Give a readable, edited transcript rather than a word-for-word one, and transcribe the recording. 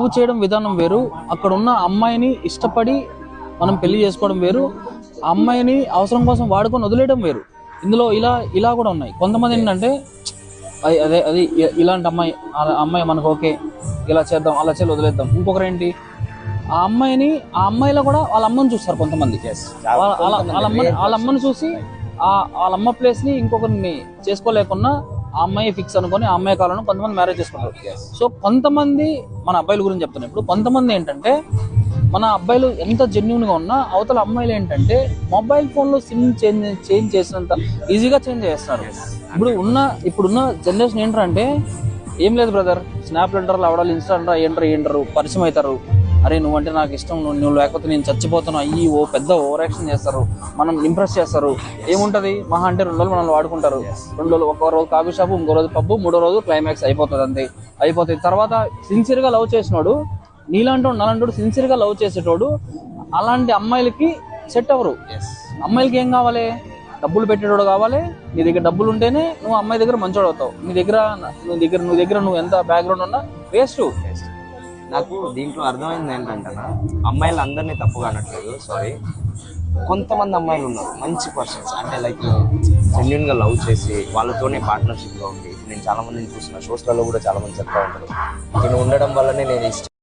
Love చేయడం విధానం వేరు, అక్కడ ఉన్న అమ్మాయిని ఇష్టపడి మనం పెళ్లి చేసుకోవడం వేరు, ఆ అమ్మాయిని అవసరం కోసం వాడుకొని వదిలేయడం వేరు. ఇందులో ఇలా కూడా ఉన్నాయి. కొంతమంది ఏంటంటే అది ఇలాంటి అమ్మాయి, ఆ అమ్మాయి మనకు ఓకే, ఇలా చేద్దాం అలా చేయాలి వదిలేద్దాం. ఇంకొకరు ఏంటి, ఆ అమ్మాయిలో కూడా వాళ్ళ అమ్మని చూస్తారు కొంతమంది. వాళ్ళ అమ్మని చూసి వాళ్ళ అమ్మ ప్లేస్ ని ఇంకొకరిని చేసుకోలేకున్నా ఆ అమ్మాయి ఫిక్స్ అనుకొని ఆ అమ్మాయి కావాలని కొంతమంది మ్యారేజ్ చేసుకుంటారు. సో కొంతమంది, మన అబ్బాయిల గురించి చెప్తాను ఇప్పుడు, కొంతమంది ఏంటంటే మన అబ్బాయిలు ఎంత జెన్యున్ గా ఉన్నా అవతల అమ్మాయిలు ఏంటంటే మొబైల్ ఫోన్ లో సిమ్ చేంజ్ చేసినంత ఈజీగా చేంజ్ చేస్తున్నారు. ఇప్పుడున్న జనరేషన్ ఏంటంటే, ఏం లేదు బ్రదర్, స్నాప్ లెటర్లు అవడాలి, ఇన్స్టా ఏంటరు పరిచయం అవుతారు. అరే నువ్వంటే నాకు ఇష్టం, నువ్వు లేకపోతే నేను చచ్చిపోతాను అయ్యి పెద్ద ఓవర్ యాక్షన్ చేస్తారు, మనం ఇంప్రెస్ చేస్తారు. ఏముంటది మహా అంటే 2 రోజులు మనల్ని వాడుకుంటారు. 2 రోజులు, ఒక రోజు కాఫీ షాపు, ఇంకో రోజు పబ్బు, 3వ రోజు క్లైమాక్స్ అయిపోతుంది. అంతే అయిపోతుంది. తర్వాత సిన్సియర్ గా లవ్ చేసినోడు, నాలంటోడు సిన్సియర్ గా లవ్ చేసేటోడు అలాంటి అమ్మాయిలకి సెట్ అవ్వరు. అమ్మాయిలకి ఏం కావాలి, డబ్బులు పెట్టేటోడు కావాలి. నీ దగ్గర డబ్బులు ఉంటేనే నువ్వు అమ్మాయి దగ్గర మంచోడు అవుతావు. నీ దగ్గర నువ్వు ఎంత బ్యాక్గ్రౌండ్ ఉన్నా వేస్ట్. నాకు దీంట్లో అర్థమైంది ఏంటంటే, అమ్మాయిలు అందరినీ తప్పుగా అనట్లేదు, సారీ, కొంతమంది అమ్మాయిలు ఉన్నారు మంచి పర్సన్స్, అంటే లైక్ జెన్యున్ గా లవ్ చేసి వాళ్ళతోనే పార్ట్నర్షిప్ గా ఉంది. నేను చాలా మందిని చూసిన షోస్లలో కూడా చాలా మంది చెప్తా ఉంటారు, నేను ఉండడం వల్లనే నేను